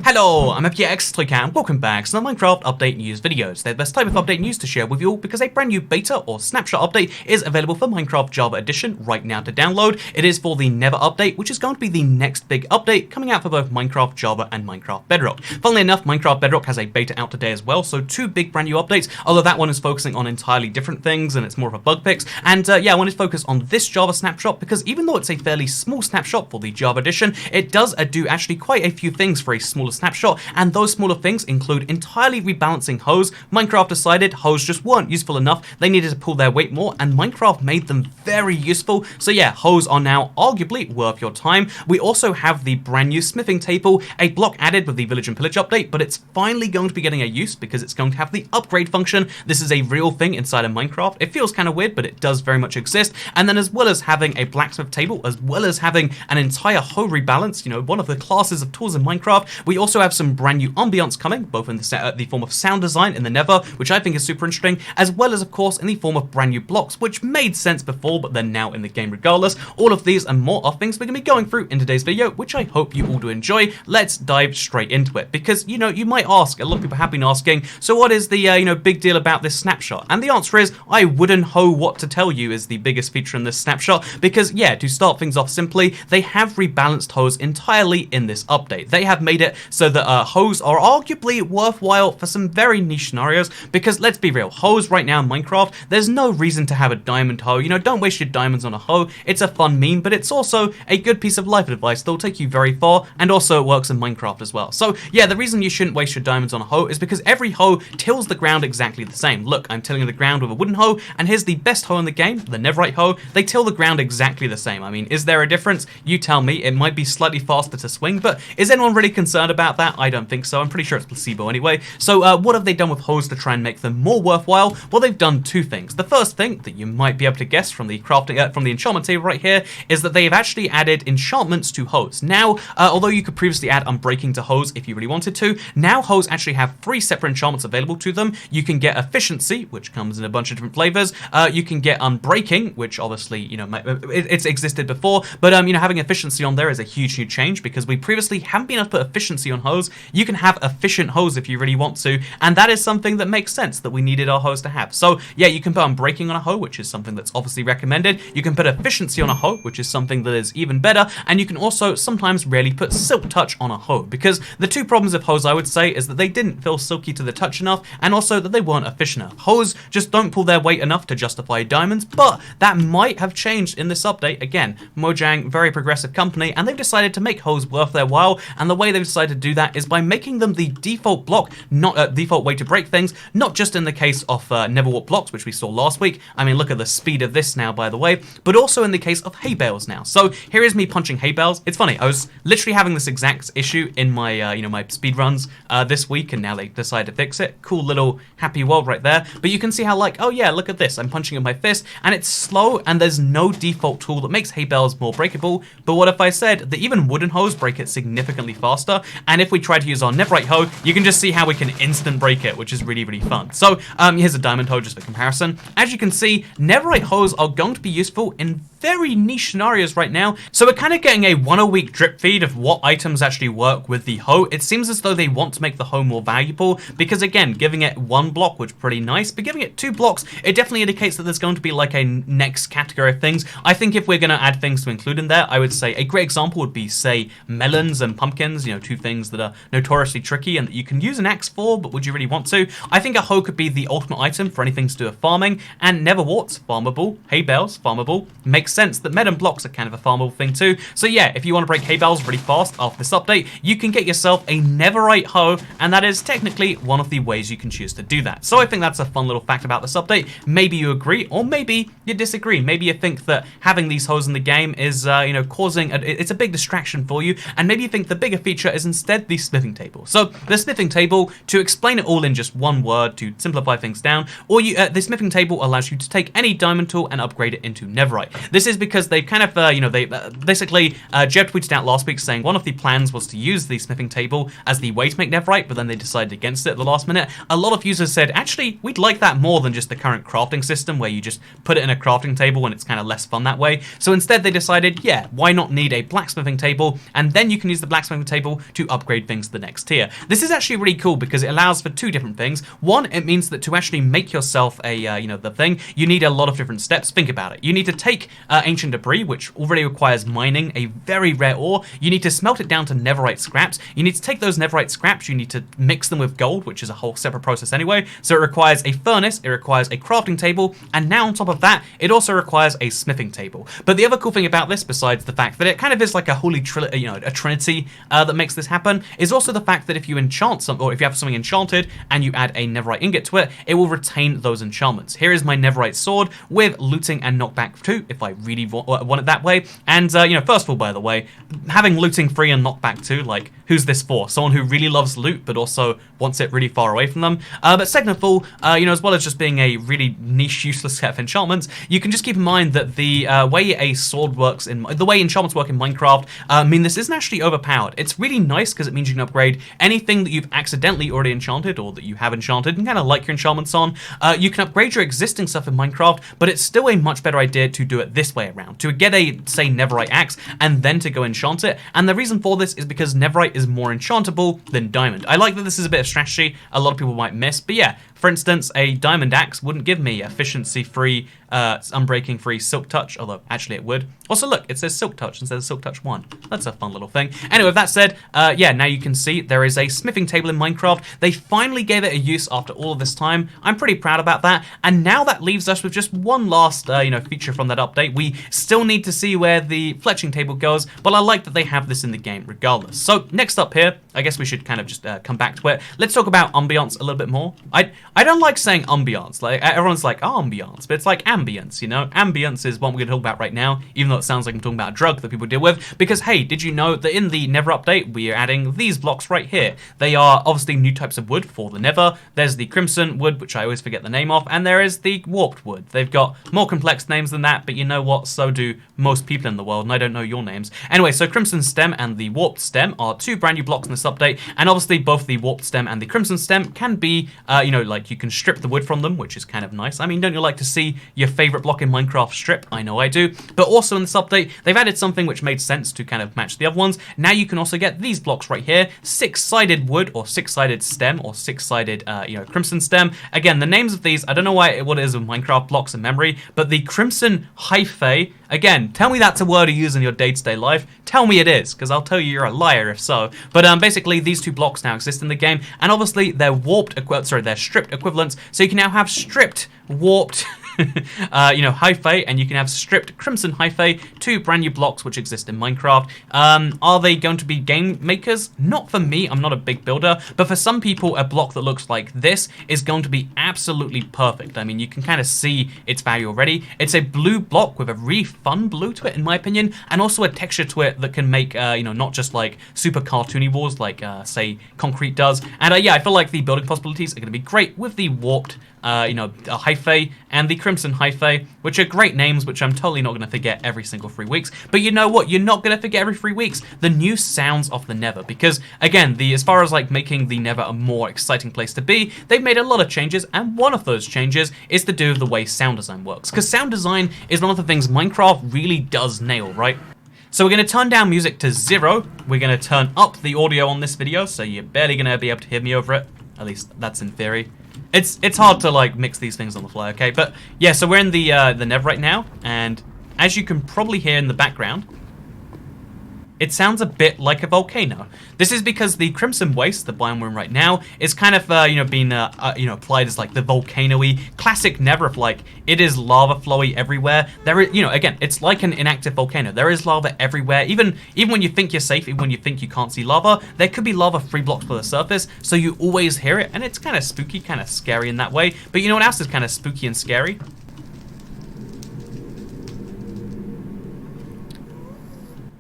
Hello, I'm FGX3Cat and welcome back to the Minecraft update news videos. They're the best type of update news to share with you all because a brand new beta or snapshot update is available for Minecraft Java Edition right now to download. It is for the Nether update, which is going to be the next big update coming out for both Minecraft Java and Minecraft Bedrock. Funnily enough, Minecraft Bedrock has a beta out today as well, so two big brand new updates, although that one is focusing on entirely different things and it's more of a bug fix. And yeah, I wanted to focus on this Java snapshot because even though it's a fairly small snapshot for the Java Edition, it does do actually quite a few things for a smaller snapshot, and those smaller things include entirely rebalancing hoes. Minecraft decided hoes just weren't useful enough, they needed to pull their weight more, and Minecraft made them very useful. So yeah, hoes are now arguably worth your time. We also have the brand new smithing table, a block added with the village and pillage update, but it's finally going to be getting a use because it's going to have the upgrade function. This is a real thing inside of Minecraft. It feels kind of weird, but it does very much exist. And then as well as having a blacksmith table, as well as having an entire hoe rebalance, you know, one of the classes of tools in Minecraft, we also have some brand new ambience coming, both in the form of sound design in the Nether, which I think is super interesting, as well as of course in the form of brand new blocks, which made sense before, but they're now in the game regardless. All of these and more are things we're going to be going through in today's video, which I hope you all do enjoy. Let's dive straight into it, because, you know, you might ask, a lot of people have been asking, so what is the, you know, big deal about this snapshot? And the answer is, I wouldn't know what to tell you is the biggest feature in this snapshot, because yeah, to start things off simply, they have rebalanced hoes entirely in this update. They have made it so that hoes are arguably worthwhile for some very niche scenarios, because let's be real, hoes right now in Minecraft, there's no reason to have a diamond hoe. You know, don't waste your diamonds on a hoe. It's a fun meme, but it's also a good piece of life advice that'll take you very far, and also it works in Minecraft as well. So yeah, the reason you shouldn't waste your diamonds on a hoe is because every hoe tills the ground exactly the same. Look, I'm tilling the ground with a wooden hoe, and here's the best hoe in the game, the netherite hoe. They till the ground exactly the same. I mean, is there a difference? You tell me. It might be slightly faster to swing, but is anyone really concerned about that? I don't think so. I'm pretty sure it's placebo anyway. So what have they done with hoes to try and make them more worthwhile? Well, they've done two things. The first thing that you might be able to guess from the crafting, from the enchantment table right here, is that they've actually added enchantments to hoes. Now, although you could previously add unbreaking to hoes if you really wanted to, now hoes actually have 3 separate enchantments available to them. You can get efficiency, which comes in a bunch of different flavors. You can get unbreaking, which obviously, you know, it's existed before, but you know, having efficiency on there is a huge change, because we previously haven't been able to put efficiency on hoes. You can have efficient hoes if you really want to, and that is something that makes sense that we needed our hoes to have. So yeah, you can put unbreaking on a hoe, which is something that's obviously recommended. You can put efficiency on a hoe, which is something that is even better, and you can also sometimes rarely put silk touch on a hoe, because the two problems of hoes, I would say, is that they didn't feel silky to the touch enough, and also that they weren't efficient enough. Hoes just don't pull their weight enough to justify diamonds, but that might have changed in this update. Again, Mojang, very progressive company, and they've decided to make hoes worth their while, and the way they've decided to do that is by making them the default block, not default way to break things, not just in the case of Neverwarp blocks, which we saw last week. I mean, look at the speed of this now, by the way, but also in the case of hay bales now. So here is me punching hay bales. It's funny, I was literally having this exact issue in my, you know, my speed runs this week, and now they decided to fix it. Cool little happy world right there. But you can see how, like, oh yeah, look at this. I'm punching with my fist, and it's slow, and there's no default tool that makes hay bales more breakable. But what if I said that even wooden hoes break it significantly faster? And if we try to use our netherite hoe, you can just see how we can instant break it, which is really fun. So here's a diamond hoe just for comparison. As you can see, netherite hoes are going to be useful in very niche scenarios right now. So we're kind of getting a 1 a week drip feed of what items actually work with the hoe. It seems as though they want to make the hoe more valuable, because again, giving it 1 block was pretty nice, but giving it 2 blocks, it definitely indicates that there's going to be like a next category of things. I think if we're going to add things to include in there, I would say a great example would be, say, melons and pumpkins, you know, 2 things that are notoriously tricky and that you can use an axe for, but would you really want to? I think a hoe could be the ultimate item for anything to do with farming, and neverwarts, farmable, hay bales, farmable. Makes sense that med and blocks are kind of a farmable thing too. So yeah, if you want to break hay bales really fast after this update, you can get yourself a netherite hoe, and that is technically one of the ways you can choose to do that. So I think that's a fun little fact about this update. Maybe you agree, or maybe you disagree. Maybe you think that having these hoes in the game is, you know, causing, it's a big distraction for you, and maybe you think the bigger feature is instead the smithing table. So the smithing table, to explain it all in just one word, to simplify things down, or the smithing table allows you to take any diamond tool and upgrade it into netherite. This This is because they've kind of, they basically, Jeb tweeted out last week saying one of the plans was to use the smithing table as the way to make netherite, but then they decided against it at the last minute. A lot of users said, actually, we'd like that more than just the current crafting system where you just put it in a crafting table and it's kind of less fun that way. So instead they decided, yeah, why not need a blacksmithing table, and then you can use the blacksmithing table to upgrade things to the next tier. This is actually really cool because it allows for two different things. One, it means that to actually make yourself a, the thing, you need a lot of different steps. Think about it. You need to take ancient debris, which already requires mining a very rare ore. You need to smelt it down to netherite scraps. You need to take those netherite scraps, you need to mix them with gold, which is a whole separate process anyway. So it requires a furnace, it requires a crafting table, and now on top of that, it also requires a smithing table. But the other cool thing about this, besides the fact that it kind of is like a holy a trinity that makes this happen, is also the fact that if you enchant something, or if you have something enchanted and you add a netherite ingot to it, it will retain those enchantments. Here is my netherite sword with looting and knockback 2, if I really want it that way. And, first of all, by the way, having looting 3 and knockback 2, like, who's this for? Someone who really loves loot, but also wants it really far away from them. But second of all, as well as just being a really niche, useless set of enchantments, you can just keep in mind that the way a sword works, the way enchantments work in Minecraft, mean this isn't actually overpowered. It's really nice because it means you can upgrade anything that you've accidentally already enchanted or that you have enchanted and kind of like your enchantments on. You can upgrade your existing stuff in Minecraft, but it's still a much better idea to do it this way around. To get a, say, netherite axe and then to go enchant it. And the reason for this is because netherite is more enchantable than diamond. I like that this is a bit of strategy a lot of people might miss, but yeah, for instance, a diamond axe wouldn't give me efficiency-free, unbreaking-free silk touch, although actually it would. Also, look, it says silk touch instead of silk touch 1. That's a fun little thing. Anyway, with that said, yeah, now you can see there is a smithing table in Minecraft. They finally gave it a use after all of this time. I'm pretty proud about that. And now that leaves us with just one last, feature from that update. We still need to see where the fletching table goes, but I like that they have this in the game regardless. So next up here, I guess we should kind of just come back to it. Let's talk about ambiance a little bit more. I don't like saying ambiance. Like, everyone's like, oh, ambiance, but it's like ambience, you know? Ambience is what we're going to talk about right now, even though it sounds like I'm talking about a drug that people deal with, because, hey, did you know that in the Nether update, we are adding these blocks right here? They are obviously new types of wood for the Nether. There's the crimson wood, which I always forget the name of, and there is the warped wood. They've got more complex names than that, but you know what? So do most people in the world, and I don't know your names. Anyway, so crimson stem and the warped stem are two brand new blocks in this update, and obviously both the warped stem and the crimson stem can be, like you can strip the wood from them, which is kind of nice. I mean, don't you like to see your favorite block in Minecraft strip? I know I do. But also in this update, they've added something which made sense to kind of match the other ones. Now you can also get these blocks right here, six-sided wood or six-sided stem or six-sided, crimson stem. Again, the names of these, I don't know what it is with Minecraft blocks in memory, but the crimson hyphae, again, tell me that's a word you use in your day-to-day life. Tell me it is, because I'll tell you you're a liar if so. But basically, these two blocks now exist in the game, and obviously they're they're stripped equivalents, so you can now have stripped, warped, hyphae, and you can have stripped crimson hyphae, two brand new blocks which exist in Minecraft. Are they going to be game makers? Not for me, I'm not a big builder, but for some people, a block that looks like this is going to be absolutely perfect. I mean, you can kind of see its value already. It's a blue block with a really fun blue to it, in my opinion, and also a texture to it that can make, not just like super cartoony walls like, say, concrete does. And yeah, I feel like the building possibilities are going to be great with the warped hyphae and the crimson hyphae, which are great names, which I'm totally not going to forget every single 3 weeks. But you know what? You're not going to forget every 3 weeks the new sounds of the Nether, because again, as far as like making the Nether a more exciting place to be, they've made a lot of changes, and one of those changes is to do with the way sound design works, because sound design is one of the things Minecraft really does nail, right? So we're going to turn down music to 0. We're going to turn up the audio on this video, so you're barely going to be able to hear me over it. At least that's in theory. It's hard to like mix these things on the fly, okay? But yeah, so we're in the Nether right now, and as you can probably hear in the background, it sounds a bit like a volcano. This is because the Crimson Waste, the biome we're in right now, is kind of, being, applied as like the volcano-y classic Nether of like, it is lava flowy everywhere. There is, again, it's like an inactive volcano. There is lava everywhere. Even when you think you're safe, even when you think you can't see lava, there could be lava 3 blocks below the surface, so you always hear it, and it's kind of spooky, kind of scary in that way. But you know what else is kind of spooky and scary?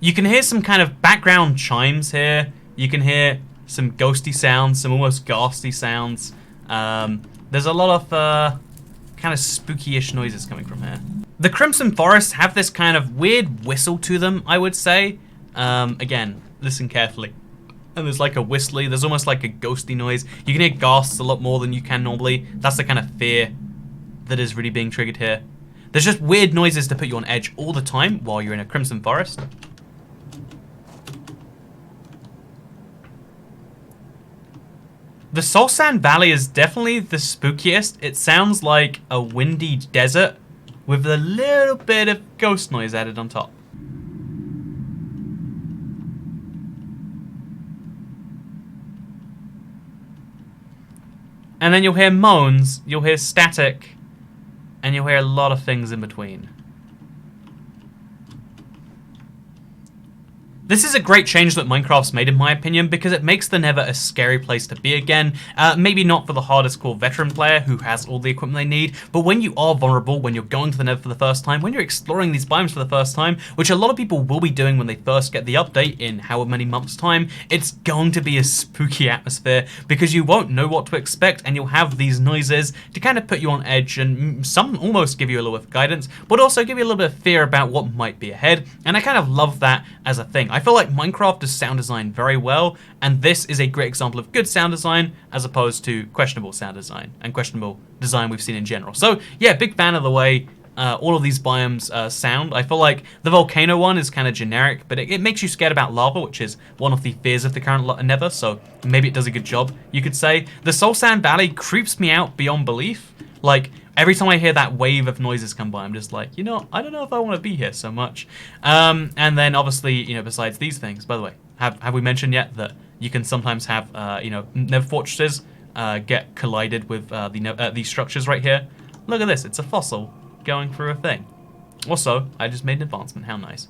You can hear some kind of background chimes here. You can hear some ghosty sounds, some almost ghastly sounds. There's a lot of kind of spooky-ish noises coming from here. The Crimson Forests have this kind of weird whistle to them, I would say. Again, listen carefully. And there's like a whistly, there's almost like a ghosty noise. You can hear ghasts a lot more than you can normally. That's the kind of fear that is really being triggered here. There's just weird noises to put you on edge all the time while you're in a Crimson Forest. The Soul Sand Valley is definitely the spookiest. It sounds like a windy desert with a little bit of ghost noise added on top. And then you'll hear moans, you'll hear static, and you'll hear a lot of things in between. This is a great change that Minecraft's made, in my opinion, because it makes the Nether a scary place to be again. Maybe not for the hardest core veteran player who has all the equipment they need, but when you are vulnerable, when you're going to the Nether for the first time, when you're exploring these biomes for the first time, which a lot of people will be doing when they first get the update in however many months' time, it's going to be a spooky atmosphere because you won't know what to expect and you'll have these noises to kind of put you on edge and some almost give you a little bit of guidance, but also give you a little bit of fear about what might be ahead, and I kind of love that as a thing. I feel like Minecraft does sound design very well, and this is a great example of good sound design as opposed to questionable sound design and questionable design we've seen in general. So yeah, big fan of the way all of these biomes sound. I feel like the volcano one is kind of generic, but it makes you scared about lava, which is one of the fears of the current Nether, so maybe it does a good job, you could say. The Soul Sand Valley creeps me out beyond belief. Like, every time I hear that wave of noises come by, I'm just like, you know, I don't know if I want to be here so much. And then obviously, you know, besides these things, by the way, have we mentioned yet that you can sometimes have, you know, Nether fortresses get collided with these structures right here? Look at this, it's a fossil going through a thing. Also, I just made an advancement, how nice.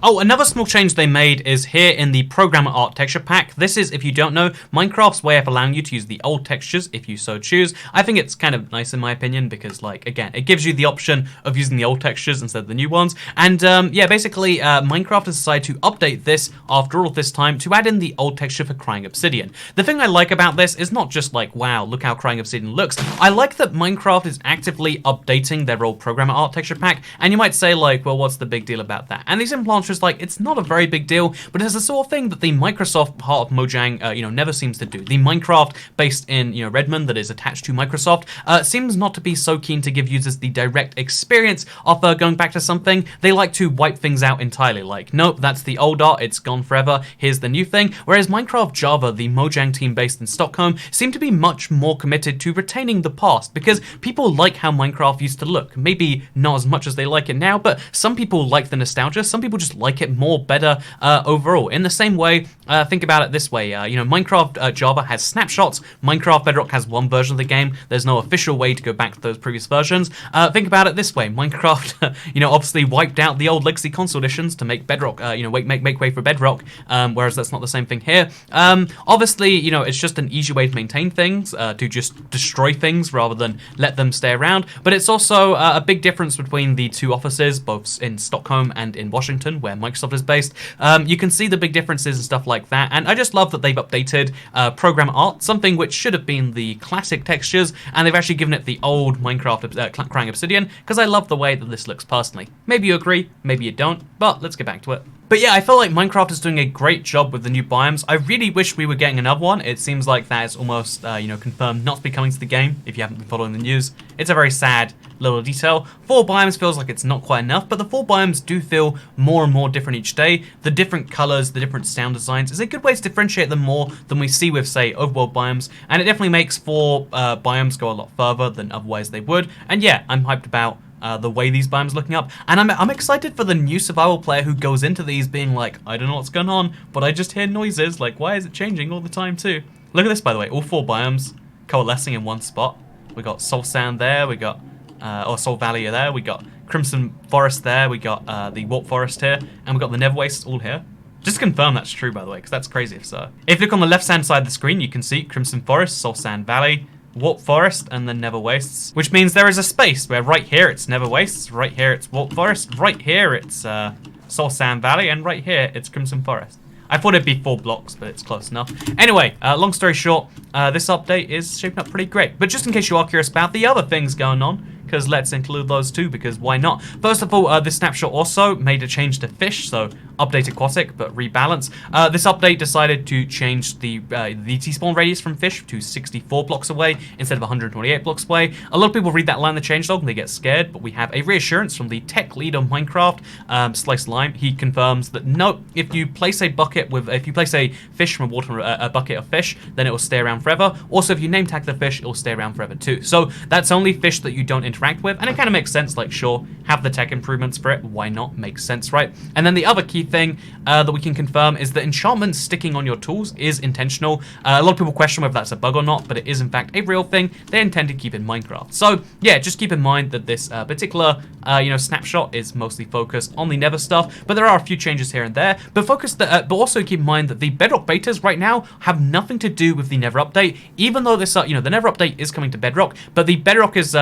Oh, another small change they made is here in the Programmer Art texture pack. This is, if you don't know, Minecraft's way of allowing you to use the old textures if you so choose. I think it's kind of nice in my opinion because, like, again, it gives you the option of using the old textures instead of the new ones. And yeah, basically, Minecraft has decided to update this after all of this time to add in the old texture for Crying Obsidian. The thing I like about this is not just like, wow, look how Crying Obsidian looks. I like that Minecraft is actively updating their old Programmer Art texture pack, and you might say, like, well, what's the big deal about that? And these implants just like, it's not a very big deal, but it's the sort of thing that the Microsoft part of Mojang, you know, never seems to do. The Minecraft based in, you know, Redmond that is attached to Microsoft seems not to be so keen to give users the direct experience of going back to something. They like to wipe things out entirely, like, nope, that's the old art, it's gone forever, here's the new thing. Whereas Minecraft Java, the Mojang team based in Stockholm, seem to be much more committed to retaining the past because people like how Minecraft used to look. Maybe not as much as they like it now, but some people like the nostalgia, some people just like it more better overall. In the same way, think about it this way, you know, Minecraft Java has snapshots, Minecraft Bedrock has one version of the game, there's no official way to go back to those previous versions. Think about it this way, Minecraft, you know, obviously wiped out the old legacy console editions to make Bedrock, you know, make way for Bedrock, whereas that's not the same thing here. Obviously, you know, it's just an easy way to maintain things, to just destroy things rather than let them stay around, but it's also a big difference between the two offices, both in Stockholm and in Washington, where Microsoft is based. You can see the big differences and stuff like that, and I just love that they've updated Programmer Art, something which should have been the classic textures, and they've actually given it the old Minecraft Crying Obsidian, because I love the way that this looks personally. Maybe you agree, maybe you don't, but let's get back to it. But yeah, I feel like Minecraft is doing a great job with the new biomes. I really wish we were getting another one. It seems like that is almost, you know, confirmed not to be coming to the game, if you haven't been following the news. It's a very sad little detail. 4 biomes feels like it's not quite enough, but the 4 biomes do feel more and more different each day. The different colors, the different sound designs is a good way to differentiate them more than we see with, say, overworld biomes, and it definitely makes 4 biomes go a lot further than otherwise they would. And yeah, I'm hyped about the way these biomes looking up, and I'm excited for the new survival player who goes into these being like, I don't know what's going on, but I just hear noises, like, why is it changing all the time too? Look at this, by the way, all 4 biomes coalescing in one spot. We got Soul Sand there, we got or Soul Valley there, we got Crimson Forest there, we got the Warp Forest here, and we got the Nether Wastes all here. Just to confirm that's true, by the way, because that's crazy if so. If you look on the left-hand side of the screen, you can see Crimson Forest, Soul Sand Valley, Warp Forest, and then Nether Wastes, which means there is a space where right here it's Nether Wastes, right here it's Warp Forest, right here it's Soul Sand Valley, and right here it's Crimson Forest. I thought it'd be 4 blocks, but it's close enough. Anyway, long story short, this update is shaping up pretty great. But just in case you are curious about the other things going on because let's include those too, because why not? First of all, this snapshot also made a change to fish, so update aquatic, but rebalance. This update decided to change the despawn radius from fish to 64 blocks away instead of 128 blocks away. A lot of people read that line in the changelog and they get scared, but we have a reassurance from the tech lead on Minecraft, Slice Lime. He confirms that no, if you place a fish from a water, a bucket of fish, then it will stay around forever. Also, if you name tag the fish, it will stay around forever too. So that's only fish that you don't interact with, and it kind of makes sense. Like, sure, have the tech improvements for it. Why not? Makes sense, right? And then the other key thing that we can confirm is that enchantments sticking on your tools is intentional. A lot of people question whether that's a bug or not, but it is in fact a real thing they intend to keep in Minecraft. So yeah, just keep in mind that this particular snapshot is mostly focused on the Nether stuff, but there are a few changes here and there. But but also keep in mind that the Bedrock betas right now have nothing to do with the Nether update, even though this the Nether update is coming to Bedrock, but the Bedrock is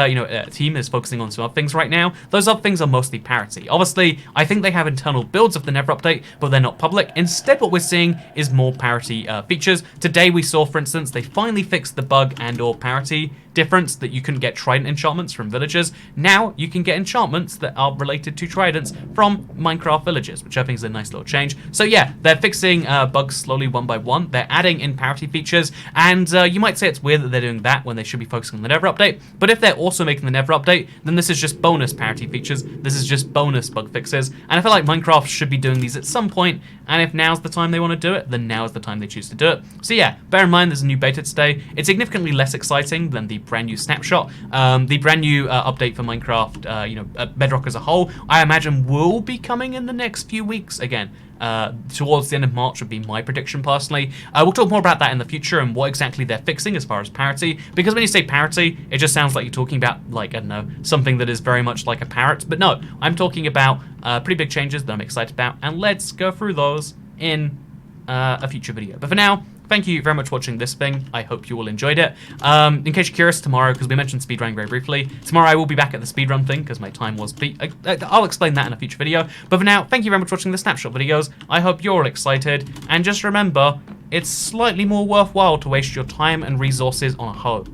team is focusing on some other things right now. Those other things are mostly parity. Obviously, I think they have internal builds of the Nether update, but they're not public. Instead, what we're seeing is more parity features. Today we saw, for instance, they finally fixed the bug and/or parity difference that you couldn't get trident enchantments from villagers. Now you can get enchantments that are related to tridents from Minecraft villagers, which I think is a nice little change. So yeah, they're fixing bugs slowly one by one. They're adding in parity features, and you might say it's weird that they're doing that when they should be focusing on the Nether update, but if they're also making the Nether update, then this is just bonus parity features. This is just bonus bug fixes, and I feel like Minecraft should be doing these at some point, and if now's the time they want to do it, then now is the time they choose to do it. So yeah, bear in mind there's a new beta today. It's significantly less exciting than the brand new snapshot. The brand new update for Minecraft, Bedrock as a whole, I imagine will be coming in the next few weeks. Again, towards the end of March would be my prediction personally. We'll talk more about that in the future and what exactly they're fixing as far as parity, because when you say parity, it just sounds like you're talking about, like, I don't know, something that is very much like a parrot, but no, I'm talking about pretty big changes that I'm excited about, and let's go through those in a future video. But for now, thank you very much for watching this thing. I hope you all enjoyed it. In case you're curious, tomorrow, because we mentioned speedrunning very briefly, tomorrow I will be back at the speedrun thing, because my time was I'll explain that in a future video. But for now, thank you very much for watching the snapshot videos. I hope you're all excited, and just remember, it's slightly more worthwhile to waste your time and resources on a hoe.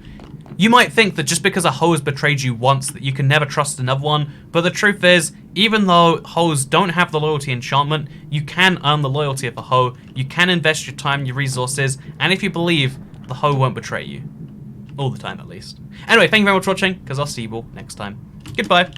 You might think that just because a hoe has betrayed you once that you can never trust another one, but the truth is, even though hoes don't have the loyalty enchantment, you can earn the loyalty of a hoe, you can invest your time, your resources, and if you believe, the hoe won't betray you. All the time, at least. Anyway, thank you very much for watching, because I'll see you all next time. Goodbye.